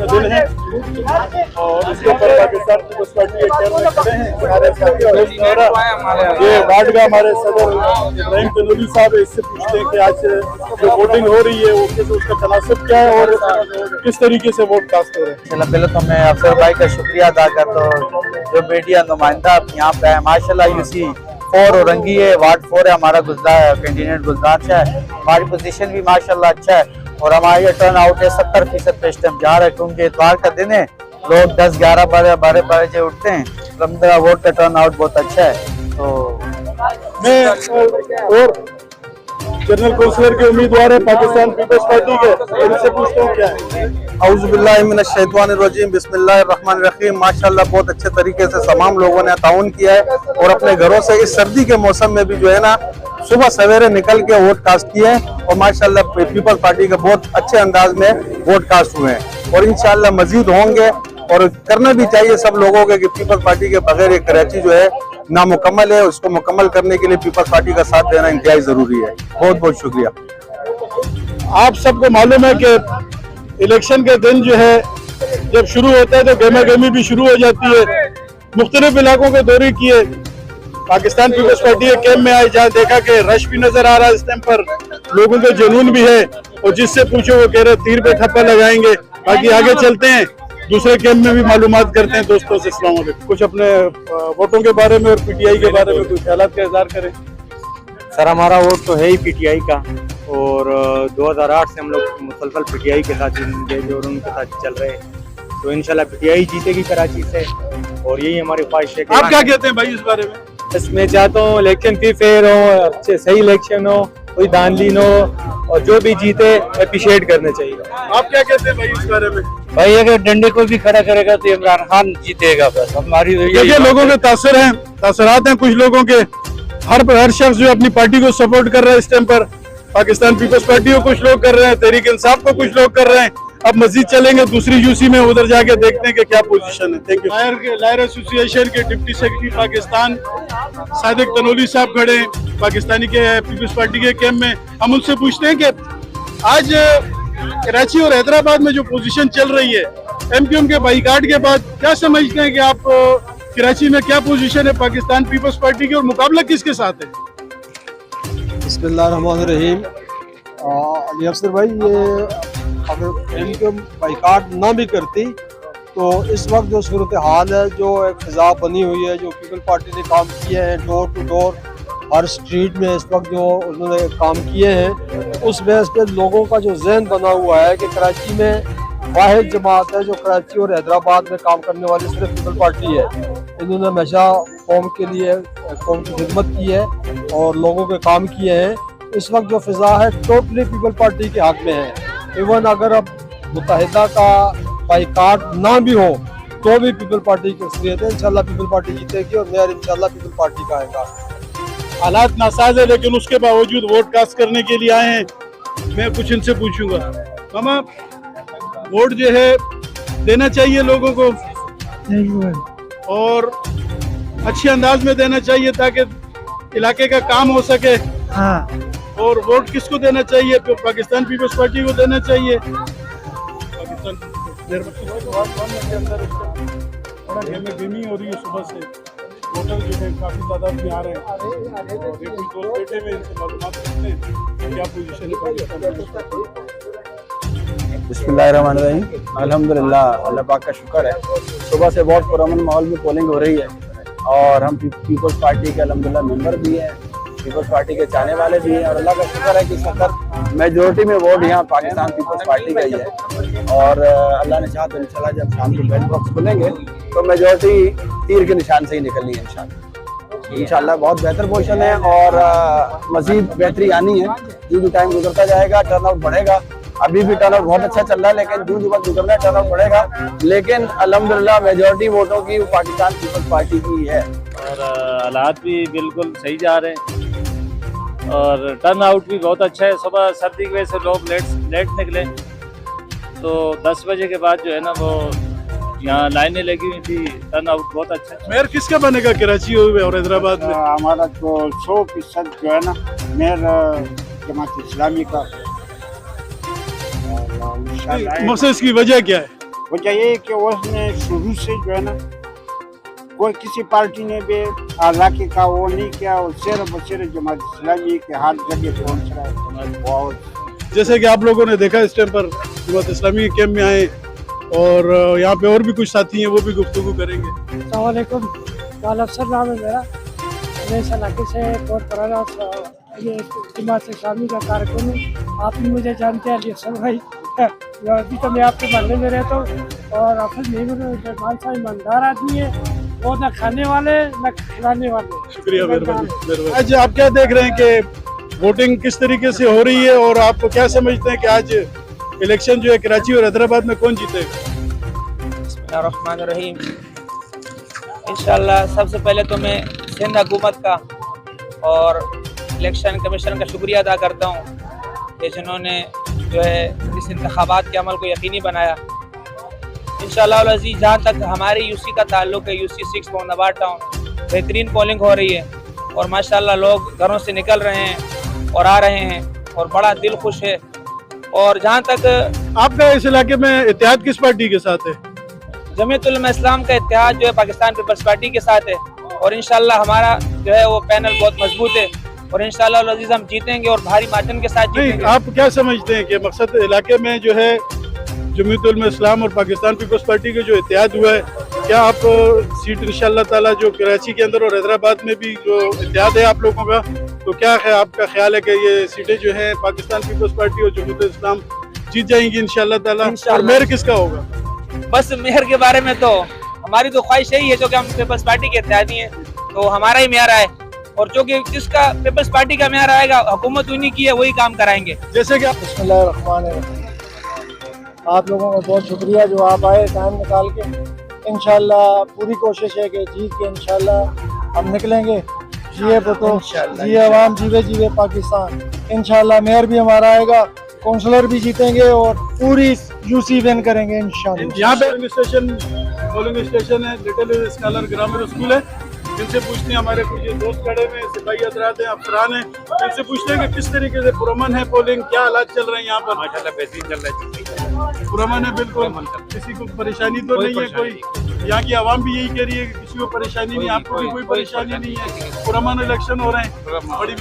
दिन है और इसके ऊपर पाकिस्तान पीपल्स पार्टी के चेयरमैन खड़े हैं हमारे साथी और ये वार्ड का हमारे सदर इब्राहिम तनूरी साहब, इससे पूछते हैं कि आज जो वोटिंग हो रही है वो उसका तनासब क्या है और किस तरीके से वोट कास्ट हो रहे हैं। पहले तो मैं अफसर भाई का शुक्रिया अदा करता हूँ, जो मीडिया नुमाइंदा यहाँ पे है माशाल्लाह। यूसी 4 औरंगी है, वार्ड 4 है हमारा, गुजरात कैंडिडेट गुजरात है। हमारी पोजीशन भी माशाल्लाह अच्छा है और हमारा ये टर्न आउट है 70% पे इस टाइम जा रहा है, क्योंकि इतवार का दिन है, लोग 10, 11, 12 बजे उठते हैं। अलहम्दुलिल्लाह वोट का टर्न आउट बहुत अच्छा है। तो मैं और जनरल कौंसलर के उम्मीदवार है पाकिस्तान पीपल्स पार्टी के, इनसे पूछता हूँ क्या है। औज़ुबिल्लाहि मिनश शैतानिर रजीम, बिस्मिल्लाहिर रहमानिर रहीम। माशाल्लाह बहुत अच्छे तरीके से तमाम लोगों ने ताउन किया है और अपने घरों से इस सर्दी के मौसम में भी जो है ना सुबह सवेरे निकल के वोट कास्ट किए हैं और माशाल्लाह पीपल्स पार्टी के बहुत अच्छे अंदाज में वोट कास्ट हुए हैं और इंशाल्लाह मजीद होंगे। और करना भी चाहिए सब लोगों के कि पीपल्स पार्टी के बगैर ये कराची जो है नामुकम्मल है, उसको मुकम्मल करने के लिए पीपल्स पार्टी का साथ देना इंतहाई जरूरी है। बहुत बहुत शुक्रिया। आप सबको मालूम है कि इलेक्शन के दिन जो है जब शुरू होता है तो गहमा गहमी भी शुरू हो जाती है। मुख्तलिफ इलाकों के दौरे किए, पाकिस्तान पीपल्स पार्टी के कैंप में आए जहाँ देखा कि रश भी नजर आ रहा है, इस टाइम पर लोगों का जुनून भी है और जिससे पूछो वो कह रहे तीर पे ठप्पा लगाएंगे। बाकी आगे चलते हैं, दूसरे कैंप में भी मालूमात करते हैं दोस्तों से। अस्सलाम वालेकुम। कुछ अपने वोटों के बारे में और पीटीआई के बारे में कुछ ख्यालात का इज़हार करें। सर हमारा वोट तो है ही पीटीआई का और 2008 से हम लोग मुसलसल पीटीआई के साथ इंगेज और उनके साथ चल रहे हैं, तो इंशाल्लाह पीटीआई जीतेगी कराची से और यही हमारी ख्वाहिश है। आप क्या कहते हैं भाई इस बारे में? बस मैं चाहता हूँ इलेक्शन भी फेयर हो, अच्छे सही इलेक्शन हो, कोई दानलीन हो और जो भी जीते अप्रिशिएट करना चाहिए। आप क्या कहते हैं भाई इस बारे में? भाई अगर डंडे को भी खड़ा करेगा तो इमरान खान जीतेगा, बस हमारी देखिए लोगों के तासरात हैं कुछ लोगों के। हर शख्स जो अपनी पार्टी को सपोर्ट कर रहा है इस टाइम पर, पाकिस्तान पीपल्स पार्टी को कुछ लोग कर रहे हैं, तहरीक इंसाफ को कुछ लोग कर रहे हैं। अब मजीद चलेंगे दूसरी यूसी में, उधर जाके देखते हैं कि क्या पोजीशन है। Thank you. लायर एसोसिएशन के डिप्टी सेक्रेटरी पाकिस्तान सादिक तनोली साहब खड़े हैं पाकिस्तानी के पीपल्स पार्टी के कैंप में। हम उनसे पूछते हैं कि आज कराची और हैदराबाद में जो पोजीशन चल रही है एमक्यूएम के बाईकाट के बाद, क्या समझते हैं कि आप कराची में क्या पोजीशन है पाकिस्तान पीपल्स पार्टी की और मुकाबला किसके साथ है? बिस्मिल्लाहिर्रहमानिर्रहीम। अली अफसर भाई, ये अगर एमक्यूएम बाईकाट ना भी करती तो इस वक्त जो सूरत हाल है, जो एक फिजा बनी हुई है, जो पीपल पार्टी ने काम किए हैं डोर टू डोर हर स्ट्रीट में इस वक्त जो उन्होंने काम किए हैं, उस बेस पे लोगों का जो जहन बना हुआ है कि कराची में वाहिद जमात है जो कराची और हैदराबाद में काम करने वाली सिर्फ पीपल पार्टी है। इन्होंने हमेशा कौम के लिए कौम की खिदमत की है और लोगों के काम किए हैं। इस वक्त जो फिजा है टोटली पीपल पार्टी के हक में है। इवन अगर अब मुत्तहिदा का बाईकाट ना भी हो तो भी पीपल पार्टी की अक्सरियत है। इंशाल्लाह पीपल पार्टी जीतेगी और मेयर इंशाल्लाह पीपल पार्टी का आएगा। हालात नासाज है लेकिन उसके बावजूद वोट कास्ट करने के लिए आए हैं। मैं कुछ इनसे पूछूंगा। मामा, वोट जो है देना चाहिए लोगों को और अच्छे अंदाज में देना चाहिए ताकि इलाके का काम हो सके। हाँ। और वोट किसको देना चाहिए? पाकिस्तान पीपल्स पार्टी को देना चाहिए। पाकिस्तान के अंदर बड़ा गहमी हो रही है सुबह से, वोटर जो है काफी तादाद में आ रहे हैं और ये कुछ दोस्त बैठे हुए इनसे मालूमात करते हैं क्या पोजीशन है पाकिस्तान। बिस्मिल्लाहिर्रहमानिर्रहीम। अल्हम्दुलिल्लाह, अल्लाह पाक का शुक्र है, सुबह से बहुत पुरअमन माहौल में पोलिंग हो रही है और हम पीपल्स पार्टी के अल्हम्दुलिल्लाह मेंबर भी हैं, पीपल्स पार्टी के चाहने वाले भी हैं और अल्लाह का शुक्र है कि सत्तर मेजोरिटी में वोट यहाँ पाकिस्तान पीपल्स पार्टी का ही है। और अल्लाह ने चाहा तो इंशाल्लाह जब शाम को बैलेट बॉक्स खुलेंगे तो मेजोरिटी तीर के निशान से ही निकलनी है इंशाल्लाह। इंशाल्लाह बहुत बेहतर पोजीशन है और मजीद बेहतरी आनी है। जो भी टाइम गुजरता जाएगा टर्नआउट बढ़ेगा। अभी भी टर्नआउट बहुत अच्छा चल रहा है लेकिन जो वक्त गुजरना है टर्नआउट बढ़ेगा। लेकिन अल्हम्दुलिल्लाह मेजोरिटी वोटों की पाकिस्तान पीपल्स पार्टी की है और हालात भी बिल्कुल सही जा रहे हैं और टर्न आउट भी बहुत अच्छा है। सुबह सर्दी की वजह से लोग लेट निकले तो 10 बजे के बाद जो है ना वो यहाँ लाइनें लगी हुई थी, टर्न आउट बहुत अच्छा है। मेयर किसका बनेगा कराची और हैदराबाद में? हमारा तो 100% जो है ना मेयर जमात इस्लामी का। और इंशाल्लाह मकसद इसकी वजह क्या है? वजह ये है कि उसने शुरू से जो है ना कोई किसी पार्टी ने भी इलाके का वो नहीं किया, और सिर्फ जमात इस्लामी के हर जगह पहुंच रहा है। और जैसे कि आप लोगों ने देखा इस टाइम पर जमात इस्लामी के कैंप में आए और यहाँ पे और भी कुछ साथी हैं, वो भी गुफ्तगू करेंगे। अस्सलाम वालेकुम। वाल अफसर नाम है मेरा। मैं इस इलाके से बहुत पुराना ये जमात इस्लामी का कार्यक्रम हूँ। आप भी मुझे जानते हैं, अली अफसर भाई। अभी तो मैं आपके मोहल्ले में रहता हूँ और हाफिज मेहमान साहब ईमानदार आदमी है, वो न खाने वाले न खिलाने वाले। शुक्रिया, मेहरबानी। आज आप क्या देख रहे हैं कि वोटिंग किस तरीके से हो रही है और आप क्या समझते हैं कि आज इलेक्शन जो है कराची और हैदराबाद में कौन जीतेगा? बिस्मिल्लाहिर्रहमानिर्रहीम। इंशाल्लाह सबसे पहले तो मैं सिंध हुकूमत का और इलेक्शन कमीशन का शुक्रिया अदा करता हूँ कि जिन्होंने जो है इस इंतखाबात के अमल को यकीनी बनाया। इंशाल्लाह अज़ीज़, जहाँ तक हमारे यूसी का ताल्लुक है, यूसी 6 मोहम्मदाबाद टाउन, बेहतरीन पोलिंग हो रही है और माशाल्लाह लोग घरों से निकल रहे हैं और आ रहे हैं और बड़ा दिल खुश है। और जहाँ तक आपका इस इलाके में इत्तेहाद किस पार्टी के साथ है? जमीयत उलमा इस्लाम का इत्तेहाद जो है पाकिस्तान पीपल्स पार्टी के साथ है और इंशाल्लाह हमारा जो है वो पैनल बहुत मजबूत है और इंशाल्लाह अज़ीज़ हम जीतेंगे और भारी मार्जिन के साथ नहीं, जीतेंगे। आप क्या समझते हैं कि मकसद इलाके में जो है जमीयत उलमा इस्लाम और पाकिस्तान पीपल्स पार्टी का जो इत्तेहाद हुआ है, क्या आप सीट इंशाल्लाह ताला जो कराची के अंदर और हैदराबाद में भी जो इत्तेहाद है आप लोगों का, तो क्या है आपका ख्याल है कि ये सीटें जो है पाकिस्तान पीपल्स पार्टी और जमीयत इस्लाम जीत जाएंगी इंशाल्लाह ताला? और मेयर किसका होगा? बस मेयर के बारे में तो हमारी तो ख्वाहिश यही है, जो कि हम पीपल्स पार्टी के इत्तेहादी हैं तो हमारा ही मेयर आए और जो कि जिसका पीपल्स पार्टी का मेयर आएगा हुकूमत उन्हीं की है, वही काम कराएंगे। जैसे कि बिस्मिल्लाहिर्रहमानिर्रहीम। आप लोगों का बहुत शुक्रिया जो आप आए टाइम निकाल के। इंशाल्लाह पूरी कोशिश है कि जीत के इंशाल्लाह हम निकलेंगे। जिए बतो, जिए अवाम, जीवे जीवे पाकिस्तान। इंशाल्लाह मेयर भी हमारा आएगा, काउंसलर भी जीतेंगे और पूरी यूसी विन करेंगे इंशाल्लाह। यहाँ पे पोलिंग स्टेशन है, लिटिल स्कॉलर ग्रामर स्कूल है। इनसे पूछते हैं, हमारे कुछ दोस्त खड़े में सिपाही हजरात हैं, अफसरान हैं, इनसे पूछते हैं कि किस तरीके से पुरअमन है पोलिंग, क्या हालात चल रहे हैं यहाँ पर? माशाल्लाह बेहतरीन चल रहा है। पुरअमन है बिल्कुल, किसी को परेशानी तो नहीं है कोई? यहाँ की आवाम भी यही कह रही है कि किसी को परेशानी नहीं, आपको भी कोई परेशानी नहीं है, पुरअमन इलेक्शन हो रहे हैं। बड़ी